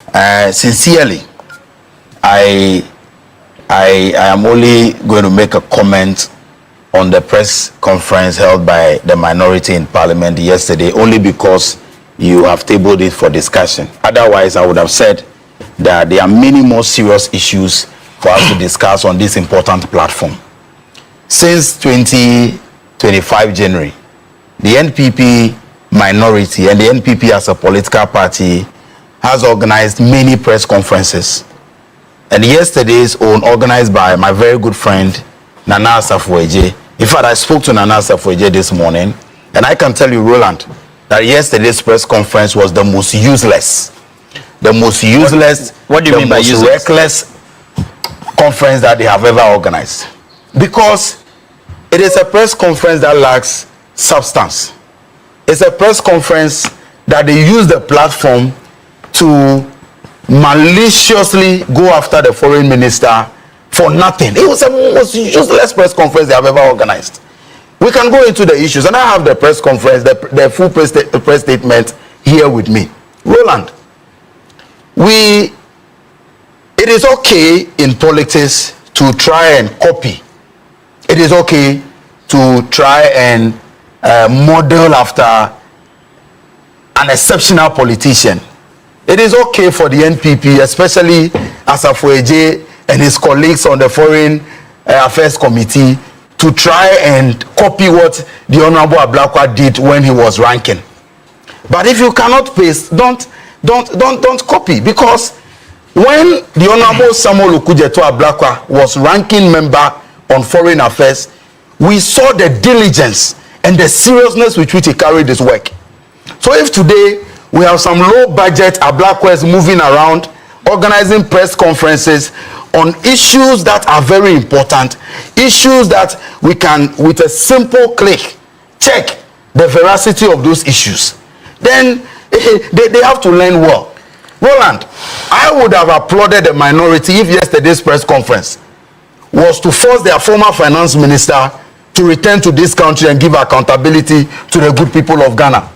Sincerely, I am only going to make a comment on the press conference held by the minority in Parliament yesterday, only because you have tabled it for discussion. Otherwise, I would have said that there are many more serious issues for us to discuss on this important platform. Since 25 January, the NPP minority and the NPP as a political party has organized many press conferences. And yesterday's own, organized by my very good friend, Nana Asafo-Adjei. In fact, I spoke to Nana Asafo-Adjei this morning, and I can tell you, Roland, that yesterday's press conference was the most useless. The most useless, what do you mean by useless? Reckless conference that they have ever organized. Because it is a press conference that lacks substance. It's a press conference that they use the platform to maliciously go after the foreign minister for nothing. It was the most useless press conference they have ever organized. We can go into the issues, and I have the press conference, the full press statement here with me. Roland, it is okay in politics to try and copy. It is okay to try and model after an exceptional politician. It is okay for the NPP, especially Asafo-Adjei and his colleagues on the Foreign Affairs Committee, to try and copy what the Honorable Ablakwa did when he was ranking. But if you cannot paste, don't copy, because when the Honorable Samuel Okudzeto Ablakwa was ranking member on Foreign Affairs, we saw the diligence and the seriousness with which he carried his work. So if today we have some low-budget Ablakwas moving around, organizing press conferences on issues that are very important, issues that we can, with a simple click, check the veracity of those issues, then they have to learn well. Roland, I would have applauded the minority if yesterday's press conference was to force their former finance minister to return to this country and give accountability to the good people of Ghana.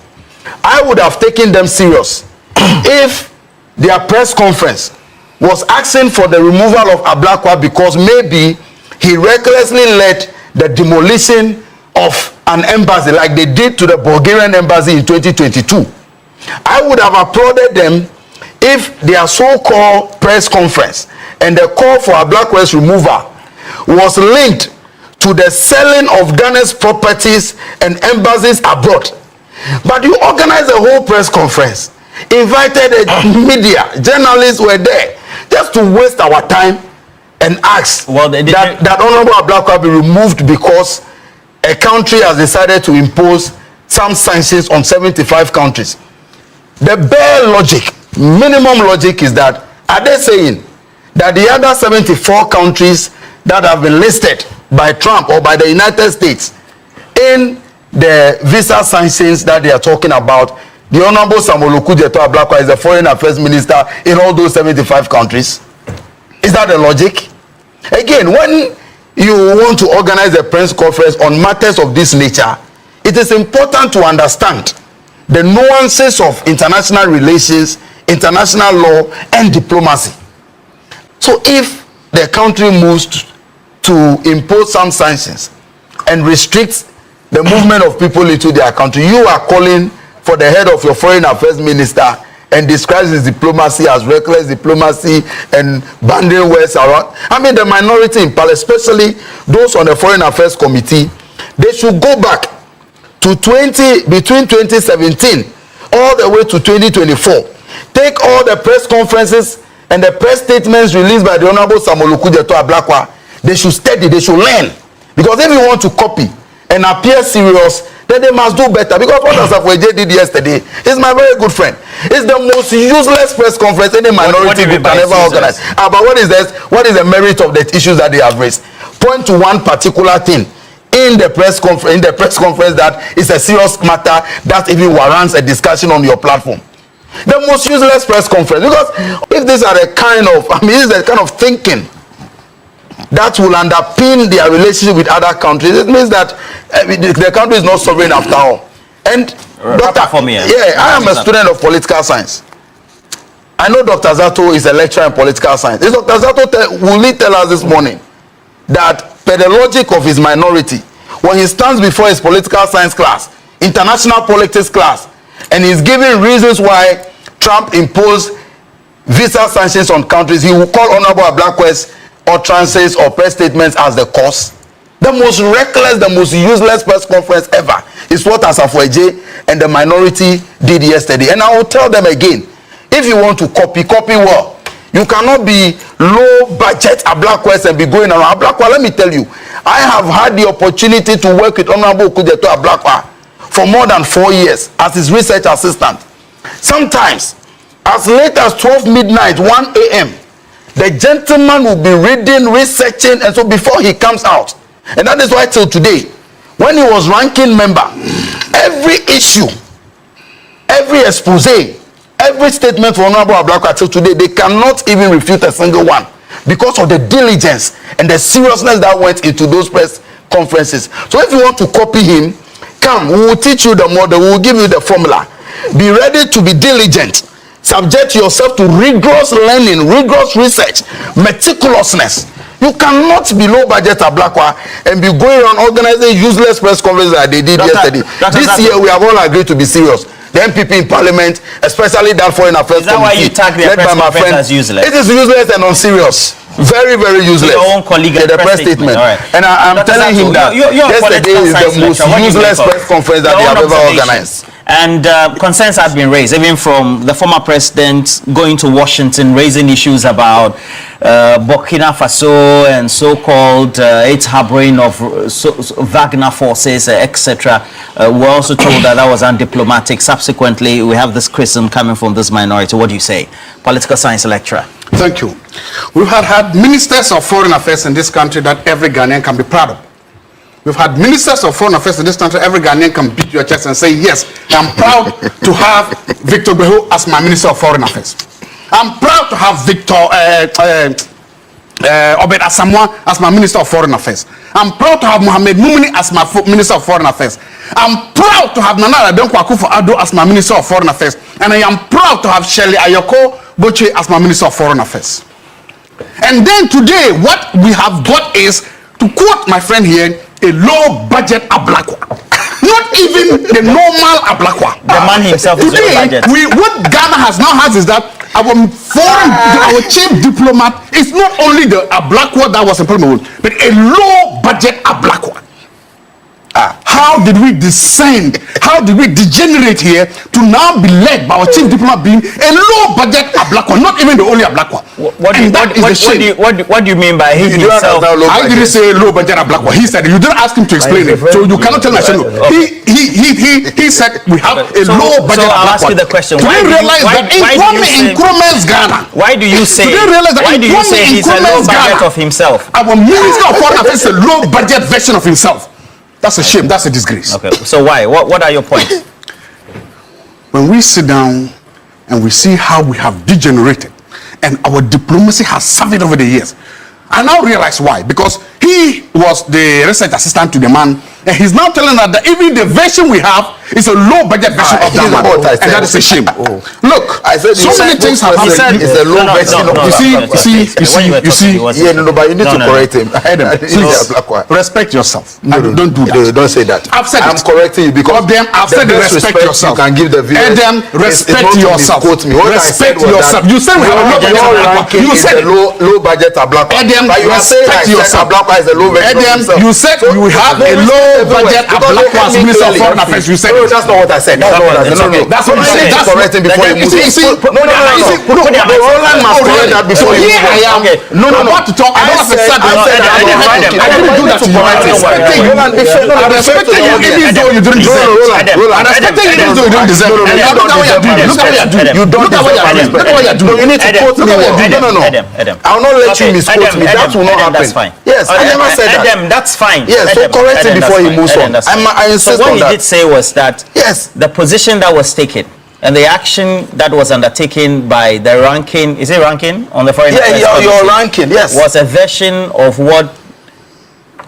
I would have taken them serious if their press conference was asking for the removal of Ablakwa because maybe he recklessly led the demolition of an embassy like they did to the Bulgarian embassy in 2022. I would have applauded them if their so-called press conference and the call for Ablakwa's removal was linked to the selling of Ghana's properties and embassies abroad. But you organized a whole press conference, invited the media, journalists were there, just to waste our time and ask that Honorable Ablakwa be removed because a country has decided to impose some sanctions on 75 countries. The bare logic, minimum logic is that, are they saying that the other 74 countries that have been listed by Trump or by the United States in the visa sanctions that they are talking about, the Honorable Samuel Okudzeto Ablakwa is the Foreign Affairs Minister in all those 75 countries? Is that the logic? Again, when you want to organize a press conference on matters of this nature, it is important to understand the nuances of international relations, international law, and diplomacy. So if the country moves to impose some sanctions and restrict the movement of people into their country, you are calling for the head of your foreign affairs minister and describes his diplomacy as reckless diplomacy and banding words around. I mean, the minority in Parliament, especially those on the Foreign Affairs Committee, they should go back to between 2017 all the way to 2024. Take all the press conferences and the press statements released by the Honorable Samuel Okudzeto Ablakwa. They should study, they should learn. Because if you want to copy and appear serious, then they must do better. Because what Asafo-Adjei did yesterday is my very good friend. It's the most useless press conference any minority group can ever organize. But what is this? What is the merit of the issues that they have raised? Point to one particular thing in the press conference that is a serious matter that even warrants a discussion on your platform. The most useless press conference. Because if these are the kind of, this is the kind of thinking that will underpin their relationship with other countries, it means that the country is not sovereign after all. And Doctor, I am a student of political science. I know Dr. Zato is a lecturer in political science. Is Dr. Zato will he tell us this morning that per the logic of his minority, when he stands before his political science class, international politics class, and he's giving reasons why Trump imposed visa sanctions on countries, he will call Honorable Blōōdy's utterances or press statements as the cause? The most reckless, the most useless press conference ever is what Asafo-Adjei and the minority did yesterday. And I will tell them again, if you want to copy well. You cannot be low budget Ablakwa and be going around. Ablakwa, let me tell you, I have had the opportunity to work with Honorable Okujeto Ablakwa for more than 4 years as his research assistant. Sometimes, as late as 12 midnight, 1 a.m., the gentleman will be reading, researching, and so before he comes out. And that is why till today, when he was ranking member, every issue, every expose, every statement from Honorable Ablakwa till today, they cannot even refute a single one because of the diligence and the seriousness that went into those press conferences. So if you want to copy him, come, we will teach you the model, we will give you the formula. Be ready to be diligent. Subject yourself to rigorous learning, rigorous research, meticulousness. You cannot be low budget Ablakwa and be going around organizing useless press conferences that they did yesterday. This year we have all agreed to be serious. The NPP in Parliament, especially that Foreign Affairs Committee, why you tag their press conference as useless? It is useless and unserious. Very, very useless. Your own colleague the press statement. Right. And I'm telling him that yesterday is the most useless press conference that they have ever organized. And concerns have been raised, even from the former president going to Washington, raising issues about Burkina Faso and so-called its harboring of Wagner forces, etc. We're also told that was undiplomatic. Subsequently, we have this criticism coming from this minority. What do you say? Political science lecturer. Thank you. We've had ministers of foreign affairs in this country that every Ghanaian can be proud of. We've had ministers of foreign affairs in this country. Every Ghanaian can beat your chest and say, yes, I'm proud to have Victor Beho as my minister of foreign affairs. I'm proud to have Obed Asamoah as my minister of foreign affairs. I'm proud to have Mohamed Mumini as my minister of foreign affairs. I'm proud to have Nana Addo Akufo-Addo as my minister of foreign affairs. And I am proud to have Shirley Ayoko Boche as my minister of foreign affairs. And then today, what we have got is, to quote my friend here, a low-budget Ablakwa. Not even the normal Ablakwa. The man himself is low budget. What Ghana has now is that our chief diplomat is not only the Ablakwa that was in Parliament, but a low-budget Ablakwa. How did we descend? How did we degenerate here to now be led by our chief diplomat being a low-budget Ablakwa, not even the only Ablakwa? What do you mean by he himself? I didn't say low-budget Ablakwa. He said, you didn't ask him to explain it, so you cannot tell me. He said we have a low-budget Ablakwa. I'll ask you the question. Do you realize that in Nkrumah's Ghana? Why do you say he's a low-budget of himself? Our minister of foreign affairs is a low-budget version of himself. That's a shame. That's a disgrace. Okay. So why? What are your points? When we sit down and we see how we have degenerated and our diplomacy has suffered over the years, I now realize why. Because he was the research assistant to the man, and he's now telling us that even the version we have is a low budget version of that man. And that is a shame. Look, I said so many things have happened. It's a low version of you see. Yeah, no, but you need to correct him. Respect yourself. Don't do that. Don't say that. I've said I'm correcting you because I've said respect yourself. You can give the viewers. Respect yourself. Respect yourself. You said we have a low budget Ablakwa. You said low budget Ablakwa. Respect yourself. You said you have a low budget Ablakwa as minister of foreign affairs. You said that's not what I said. That's not what I said. That's what I said. That's correcting before you move. No. Roland must correct that before you move. Here I am. No. I'm about to talk. I don't have to start. I didn't do that to you. I respected you even though you didn't deserve it. I respected you even though you didn't deserve it. Look at what you're doing. Look at what you're doing. You don't deserve it. Look at what you're doing. You need to quote me. No. I will not let you misquote me. That will not happen. That's fine. Yes, I never said that. That's fine. Yes, so correct him before he moves on. I insist on that. So what he did say was that the position that was taken and the action that was undertaken by the ranking, is it ranking on the foreign affairs committee? Your ranking, yes, was a version of what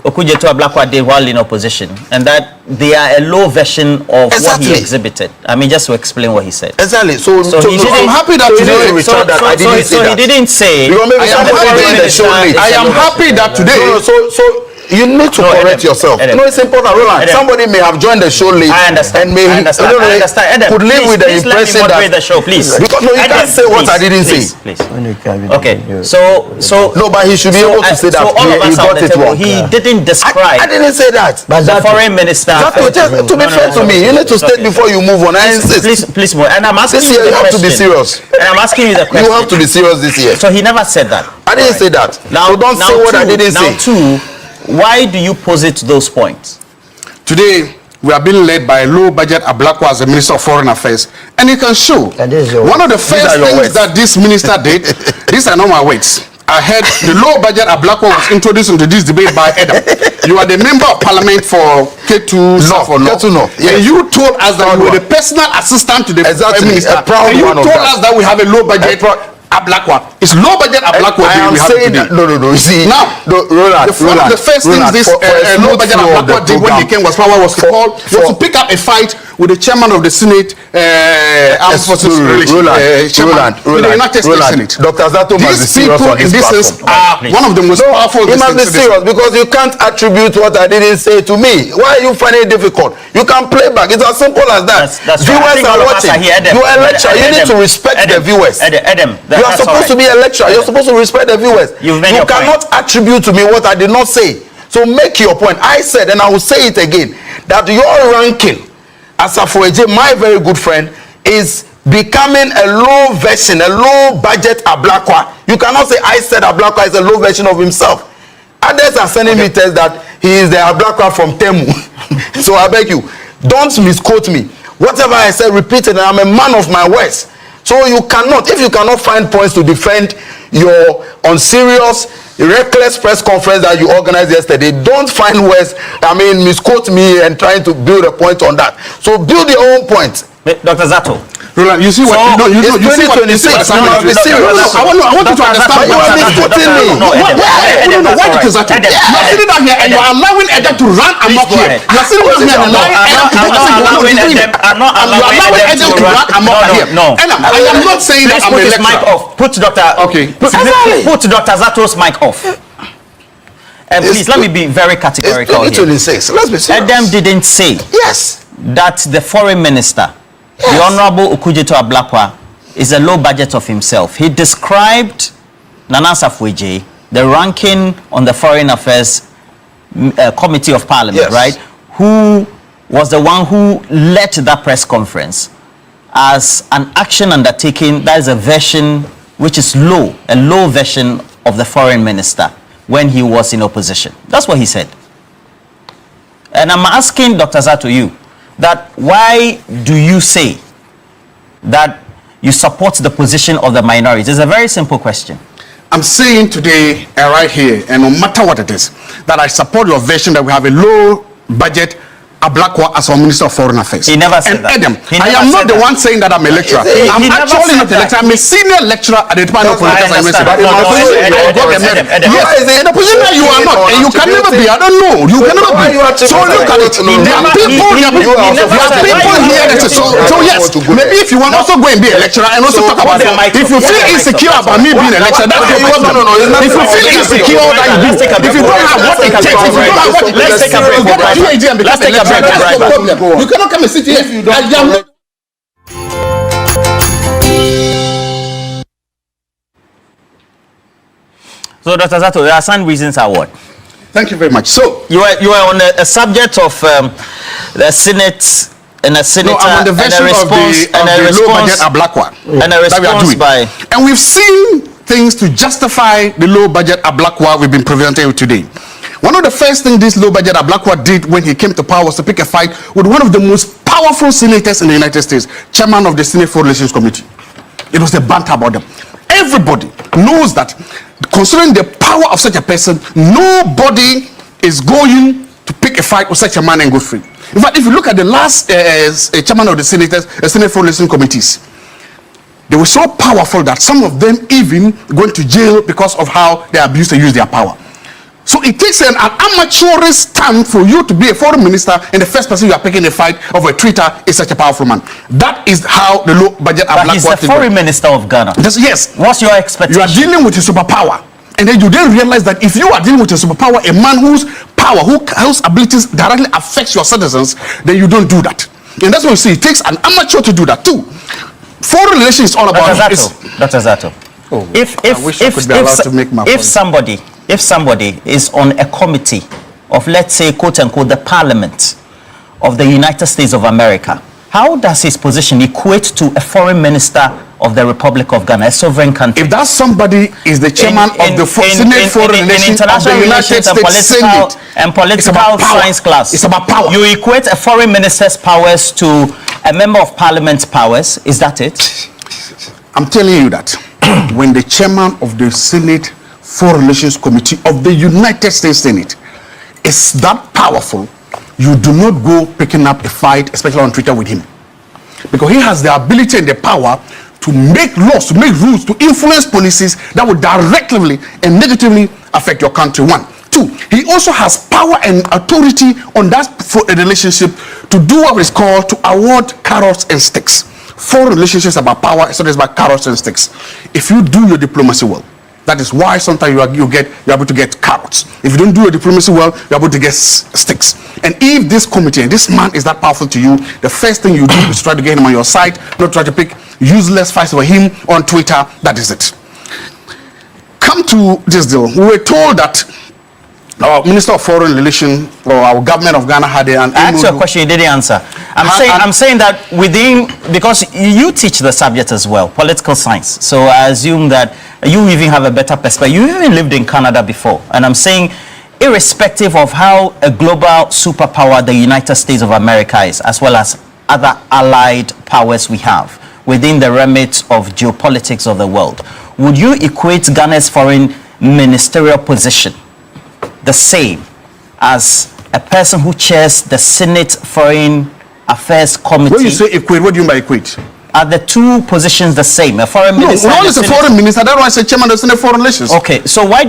Okudzeto Ablakwa did while in opposition, and that they are a low version of what he exhibited. I mean, just to explain what he said. Exactly. So I'm happy that today he didn't say. I am happy that today. You need to correct yourself. No, it's important, Roland. Somebody may have joined the show late. I understand. And may could live with the impression that the show, please. Because no, you can't say what I didn't say. Please. Okay. So no, but he should be able to say that. So all of us got it wrong. He didn't describe. I didn't say that. But the foreign minister. To be fair to me, you need to state before you move on. I insist. Please, more. And I'm asking this year you you have to be serious. And I'm asking you the question. You have to be serious this year. So he never said that. I didn't say that. So don't say what I didn't say. Now, two. Why do you posit those points? Today, we are being led by low-budget Ablakwa as the Minister of Foreign Affairs. And you can show one of the first things that this minister did, these are not my words. I heard the low-budget Ablakwa was introduced into this debate by Adam. You are the member of parliament for K2 South or North. And you told us that you were the personal assistant to the Prime Minister. And you told us that we have a low-budget Ablakwa. It's low budget Ablakwa. I am saying that. No. You see, now, Roland, one of the first things this low budget Ablakwa did when he came was to pick up a fight with the chairman of the Senate, Armed Forces Roland, the United States Senate. Dr. Zato must be serious on this platform. Are one of the most powerful. He must be serious because you can't attribute what I didn't say to me. Why are you finding it difficult? You can play back. It's as simple as that. Viewers are watching. You are a lecturer. You need to respect the viewers. You are supposed to be a lecturer. You're supposed to respect the viewers. You cannot attribute to me what I did not say. So make your point. I said, and I will say it again, that your ranking as Afoeje, my very good friend, is becoming a low version, a low budget Ablakwa. You cannot say I said Ablakwa is a low version of himself. Others are sending me tests that he is the Ablakwa from Temu. So I beg you, don't misquote me. Whatever I said, repeat it, and I'm a man of my words. So you cannot, if you cannot find points to defend your unserious, reckless press conference that you organized yesterday, don't find words, misquote me and trying to build a point on that. So build your own point. Dr. Zato. Roland, you see what? So, you see what? Be serious. I want you to understand. You are misquoting me. No. What is that? You are sitting down here and you are allowing Edem to run amok here. You are sitting down here and allowing Edem to run amok here. No. I am not saying that I'm a lecturer. Put Dr. Zato's mic off. And please, let me be very categorical here. 2026. Let's be serious. Edem didn't say that the foreign minister, the Honorable Okudzeto Ablakwa, is a low budget of himself. He described Nana Asafoeje, the ranking on the Foreign Affairs Committee of Parliament, right? Who was the one who led that press conference as an action undertaking that is a version which is low, a low version of the foreign minister when he was in opposition. That's what he said. And I'm asking Dr. Zato, you, that why do you say that you support the position of the minorities? It's a very simple question. I'm saying today and right here, and no matter what it is, that I support your version that we have a low budget Ablakwa as our Minister of Foreign Affairs. He never said that. Edem, I am not the one saying that I'm a lecturer. I'm actually not a lecturer. I'm a senior lecturer at the Department of Political Science. Yes, in a position that you are not, and you can never be. I don't know. You can never be. So look at it. There are people here that say, so yes, maybe if you want also go and be a lecturer and also talk about it. If you feel insecure about me being a lecturer, that's your problem. If you feel insecure that you do, if you don't have what it takes, if you don't have what it takes, if you get a PhD and become a lecturer, that's the problem. You cannot come and sit here if you don't. So, Dr. Zato, there are some reasons are what? Thank you very much. So you are on a subject of the Senate and a senator. No, I'm on the version of the low budget Ablakwa. And a response by. And we've seen things to justify the low budget Ablakwa we've been presenting today. One of the first things this low-budget Ablakwa did when he came to power was to pick a fight with one of the most powerful senators in the United States, chairman of the Senate Foreign Relations Committee. It was a banter about them. Everybody knows that, considering the power of such a person, nobody is going to pick a fight with such a man and go free. In fact, if you look at the last chairman of the Senate Foreign Relations Committees, they were so powerful that some of them even went to jail because of how they abused and used their power. So it takes an amateurish stand for you to be a foreign minister, and the first person you are picking a fight of a Twitter is such a powerful man. That is how the low budget. But he's the foreign minister of Ghana. Yes. What's your expectation? You are dealing with a superpower, and then you then realize that if you are dealing with a superpower, a man whose power, whose abilities directly affects your citizens, then you don't do that. And that's what you see. It takes an amateur to do that too. Foreign relations is all about. Dr. Zato. Oh, If somebody is on a committee of, let's say, quote unquote, the Parliament of the United States of America, how does his position equate to a foreign minister of the Republic of Ghana, a sovereign country? If that somebody is the chairman of the Senate Foreign Relations of the United States Senate and political science class, it's about power. You equate a foreign minister's powers to a member of Parliament's powers. Is that it? I'm telling you that when the chairman of the Senate Foreign Relations Committee of the United States Senate is that powerful, you do not go picking up a fight, especially on Twitter, with him, because he has the ability and the power to make laws, to make rules, to influence policies that will directly and negatively affect your country. 1. 2, he also has power and authority on that relationship to do what is called to award carrots and sticks. Foreign relationships about power, so it's about carrots and sticks. If you do your diplomacy well, that is why sometimes you're able to get carrots. If you don't do your diplomacy well, you're able to get sticks. And if this committee and this man is that powerful to you, the first thing you do is try to get him on your side, not try to pick useless fights for him on Twitter. That is it. Come to this deal. We were told that our Minister of Foreign Relations or our government of Ghana had an. I asked you a question you didn't answer. I'm saying that within, because you teach the subject as well, political science. So I assume that you even have a better perspective. You even lived in Canada before, and I'm saying, irrespective of how a global superpower the United States of America is, as well as other allied powers we have within the remit of geopolitics of the world, would you equate Ghana's foreign ministerial position the same as a person who chairs the Senate Foreign Affairs Committee? When you say equate, what do you mean by equate? Are the two positions the same? A foreign minister? No, one is a foreign minister. That's why I say chairman of the Senate Foreign Relations. Okay, so why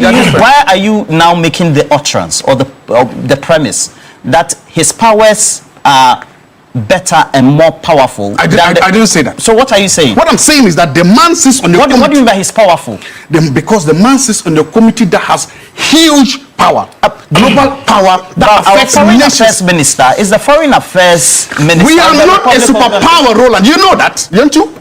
are you now making the utterance or the premise that his powers are better and more powerful? I didn't say that. So what are you saying? What I'm saying is that the man sits on the What do you mean by he's powerful? Because the man sits on the committee that has huge power, global power that affects our foreign nations. affairs minister is the foreign affairs minister. We are not a superpower, Roland. You know that, don't you?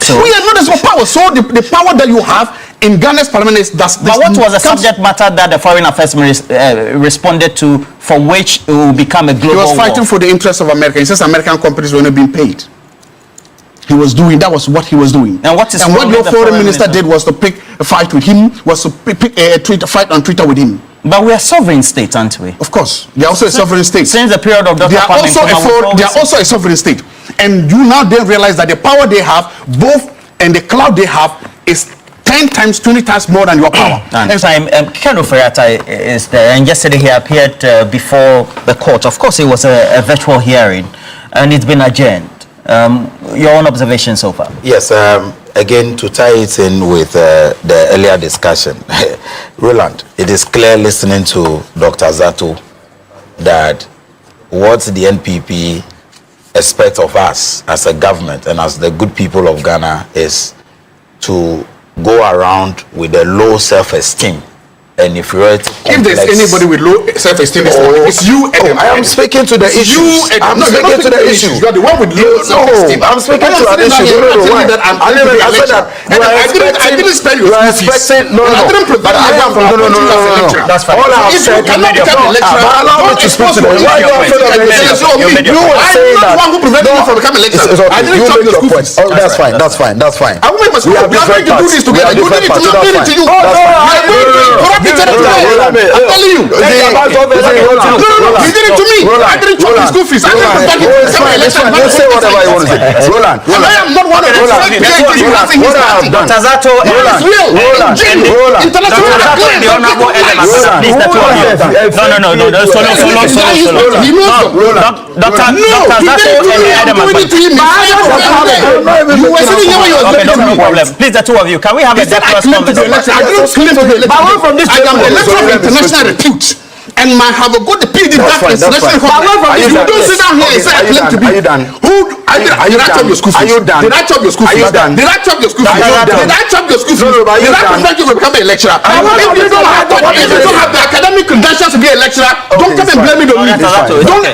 So, we are not a superpower. So the power that you have in Ghana's parliament is that. But what was the subject matter that the foreign affairs minister responded to, for which it will become a global war? He was fighting for the interests of America. He says American companies were not being paid. He was doing, that was what he was doing. And what your foreign minister did was to pick a fight with him, was to pick a fight on Twitter with him. But we are sovereign state, aren't we? Of course. They are also a sovereign state. Since the period of Dr. They are also a sovereign state. And you now then realize that the power they have, both, and the clout they have is 10 times, 20 times more than your power. And Keno Ferrata is there, and yesterday he appeared before the court. Of course, it was a virtual hearing, and it's been adjourned. Your own observation so far? Yes, again, to tie it in with the earlier discussion, Roland, it is clear listening to Dr. Zato that what the NPP expect of us as a government and as the good people of Ghana is to go around with a low self-esteem and inferiority complex. If there's anybody with low self-esteem, it's you. I am speaking to the issues. I'm speaking to the issues. You're the one with low self-esteem. I'm speaking to an issue. I didn't spell you. I didn't prevent you. That's fine. All I have said, allow me to speak to them. Why are you afraid of the You were saying that. I'm not the one who prevented you from becoming a lecturer. I didn't talk your school fees. That's fine. That's fine. That's fine. I will make my school. We are going to do this together. You did it to me. I did it to you. I'm telling you. You did it to me. I didn't charge the school fees. I didn't prevent you from becoming a lecturer. You say whatever you want to say. Roland. And I am not one of those PhD class in his party. Dr. Zato, international. please, the two of you. No, solo. Dr. Zato You were sitting here when you were no problem. Please, the two of you, can we have a decorous conversation? I didn't claim to be elected. From this am a lecturer of international repute. And I have a good PhD that is national. You don't sit down here and say I claim to be. Who? Did I chop your school fees? Did I chop your school fees? Did I chop your school fees? Did I chop your school fees? Did I prevent you from becoming a lecturer? If you don't have the academic credentials to be a lecturer, don't come and blame it on me.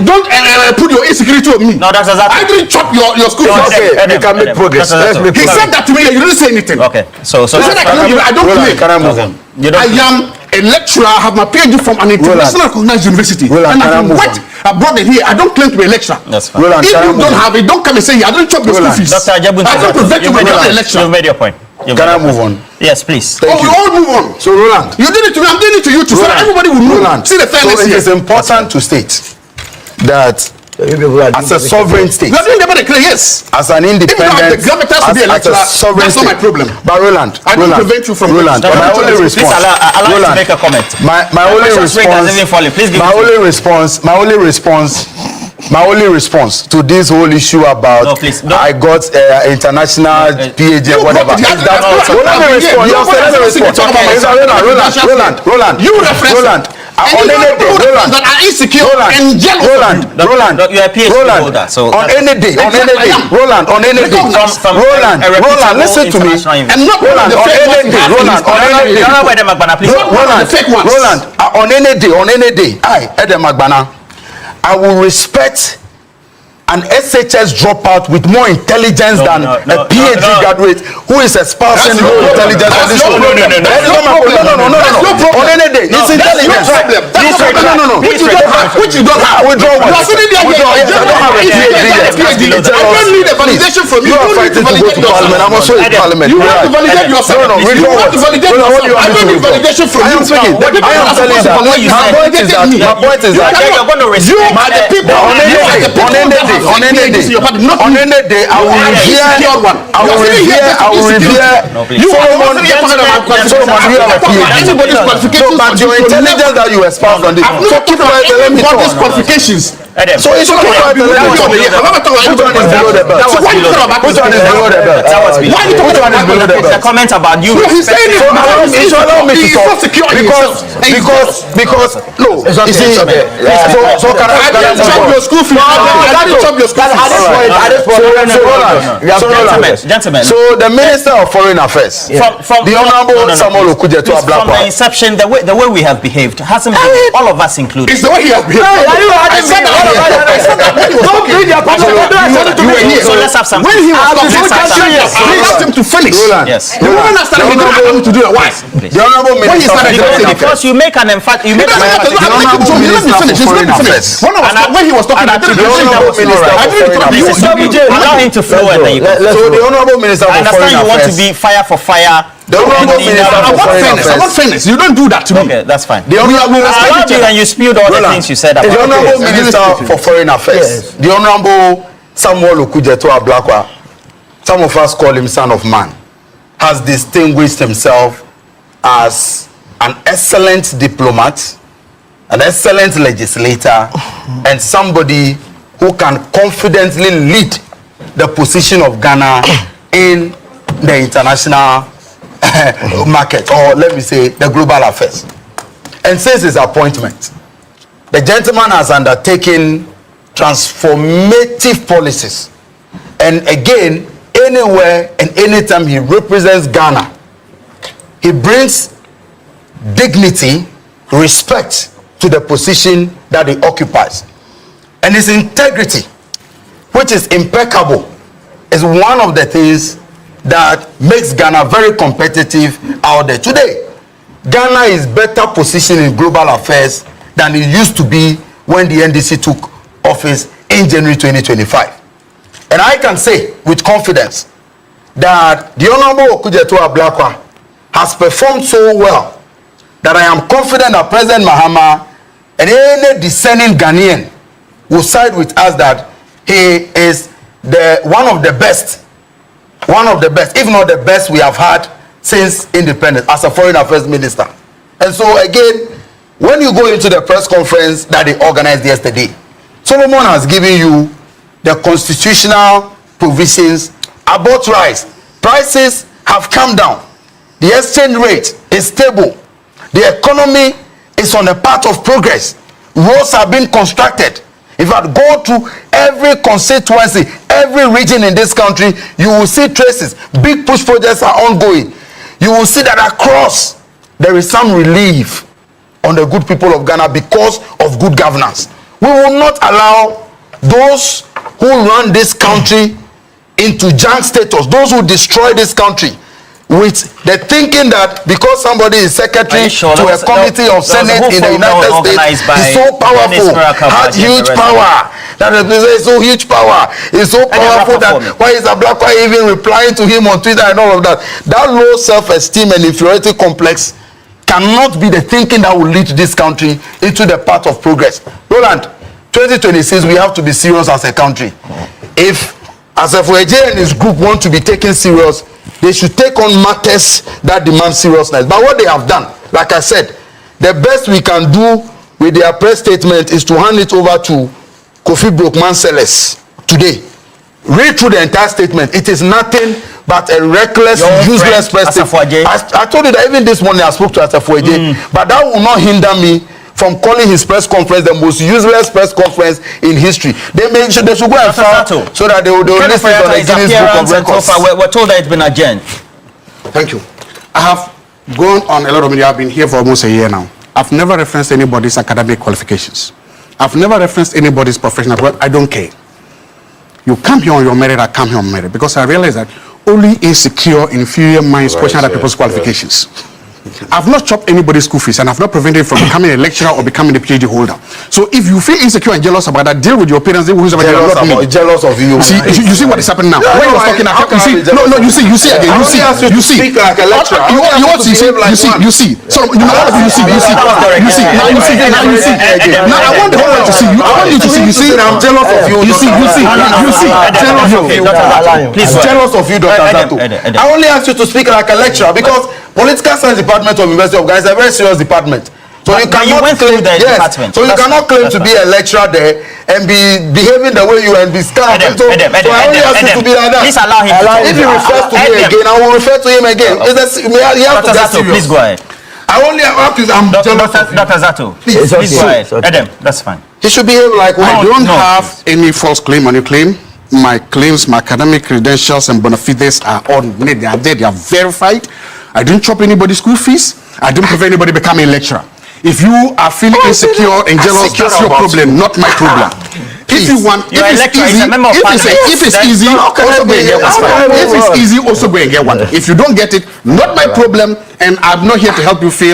Don't put your insecurity on me. No, that's exactly. I didn't chop your school fees. Okay, we can make progress. He said that to me. You didn't say anything. Okay, so he said I don't claim. I am a lecturer. I have my PhD from an international recognized university, and I have worked abroad and here. I don't claim to be a lecturer. That's fine. If you don't have it, don't come and say I don't chop your school fees. Dr. Ajabun, I don't prevent you from becoming a lecturer. You've made your point. Can I move on? Yes, please. We all move on. So Roland, You did it to me. I'm doing it to you too. So that everybody will know. See the fairness so it here. is important to state that as a sovereign state, You are doing the better clear. Yes. as an independent, If you have the gravitas to be a lecturer, sovereign that's not my state. problem. But Roland, I don't prevent you from Roland, lecturing. my only Please response, allow me to Roland, make a comment. my only precious ring has response, even fallen. Please give my it to only response to this whole issue about No, please, no. I got international PhD or whatever. You Is that got- so let me respond. You You got- let me respond. Roland. You reference Roland. And you know people that are insecure and jealous. Roland, you are a PhD holder, so on any day, Roland, on any day, From Roland, a reputable listen to me. international And not Roland, the on fake any ones day, you have Roland, on any day. Roland, on any day, I, Edem Agbana, I will respect an SHS dropout with more intelligence than a PhD graduate who is espousing low intelligence on this show. No. On any day, it's intelligence. No. Which you don't have. Withdraw one. I don't have a PhD. I don't need a validation from you. You are fighting to go to parliament. I'm also in parliament. You want to validate yourself. No, You want to validate yourself. I don't need validation from you. I am speaking. I am telling that. My point is that you're going to respect you are the people. on any day, I will revere Solomon, you have a PhD. But your intelligence that you espouse on this. So keep quiet and let me talk. Qualifications. So it's okay. Which one is below the belt? Which one is below the belt? Which one is below the belt? The comment about you. He's saying it. So allow me to talk because no, you see. So can I chop your school fees? I didn't chop your school fees. Gentlemen. So the Minister of Foreign Affairs, the Honourable Samuel Okujeto Ablakwa. From the inception, the way we have behaved hasn't been all of us included. It's the way he has behaved. I said that when he was talking. You were here. So let's have some. When he was talking, I asked him to finish. Yes. The woman that started, he didn't allow me to do that. Why? The Honourable Minister of Foreign Affairs. Because you make an emphatic. You make an emphatic. When he was talking, I didn't allow him to flow and then you go. So the Honourable Minister I of Foreign understand you want to Affairs. be fire for fire. The Honourable Minister I of want Foreign fairness. I want Affairs. fairness. You don't do that to me. Okay, that's fine. The Honourable I allowed you and you spewed all the things you said about The Honourable it. Minister for Foreign Affairs, the Honourable Samuel Okujeto Ablakwa, some of us call him son of man, has distinguished himself as an excellent diplomat, an excellent legislator, and somebody who can confidently lead the position of Ghana in the international market, or let me say the global affairs. And since his appointment, the gentleman has undertaken transformative policies, and again, anywhere and anytime he represents Ghana, he brings dignity, respect to the position that he occupies, and his integrity, which is impeccable, is one of the things that makes Ghana very competitive out there. Today, Ghana is better positioned in global affairs than it used to be when the NDC took office in January 2025. And I can say with confidence that the Honourable Okujeto Ablakwa has performed so well that I am confident that President Mahama and any discerning Ghanaian will side with us that he is one of the best, if not the best we have had since independence as a foreign affairs minister. And so again, when you go into the press conference that they organized yesterday, Solomon has given you the constitutional provisions about rice. Prices have come down. The exchange rate is stable. The economy is on a path of progress. Roads have been constructed. If I go to every constituency, every region in this country, you will see traces. Big push projects are ongoing. You will see that across there is some relief on the good people of Ghana because of good governance. We will not allow those who run this country into junk status, those who destroy this country with the thinking that because somebody is secretary to a committee of Senate in the United States is so powerful, has huge power. That is so huge power. Is so powerful that why is a black guy even replying to him on Twitter and all of that? That low self-esteem and inferiority complex cannot be the thinking that will lead this country into the path of progress. Roland, 2026 we have to be serious as a country. If Asafo-Adjei and his group want to be taken serious, they should take on matters that demand seriousness. But what they have done, like I said, the best we can do with their press statement is to hand it over to Kofi Brookman-Sellers today. Read through the entire statement. It is nothing but a reckless, useless press statement. I told you that even this morning I spoke to Asafo-Adjei, but that will not hinder me from calling his press conference the most useless press conference in history. They should go and file so that they will list it on the Guinness Book of Records. We're told that it's been adjourned. Thank you. I have gone on a lot of media. I've been here for almost a year now. I've never referenced anybody's academic qualifications. I've never referenced anybody's professional work. I don't care. You come here on your merit, I come here on merit, because I realize that only insecure, inferior minds question other people's qualifications. I've not chopped anybody's school fees, and I've not prevented from becoming a lecturer or becoming a PhD holder. So if you feel insecure and jealous about that, deal with your parents. Jealous of you. You see what is happening now? When you was talking, you see again. You see. Now I want the whole world to see. I want you to see. You see, I'm jealous of you. You see. Jealous of you. Jealous of you, Dr. Zato. I only ask you to speak like a lecturer because Political Science Department of University of Ghana is a very serious department. So you cannot claim department. So you cannot claim to be a lecturer there and be behaving the way you and be scared. So I only ask you to be like that. Please allow him to If he refers to me again, I will refer to him again. He has to get serious. Please go ahead. I only have to. I'm Dr. Zato. Please go ahead. Adam, that's fine. He should behave like one. I don't have any false claim on your claim. My claims, my academic credentials and bona fides are on. They are there. They are verified. I didn't chop anybody's school fees. I didn't prevent anybody becoming a lecturer. If you are feeling insecure and jealous, that's your problem, not my problem. If you want, if it's easy, also go and get one. If it's easy, also go and get one. If you don't get it, not my problem, and I'm not here to help you feel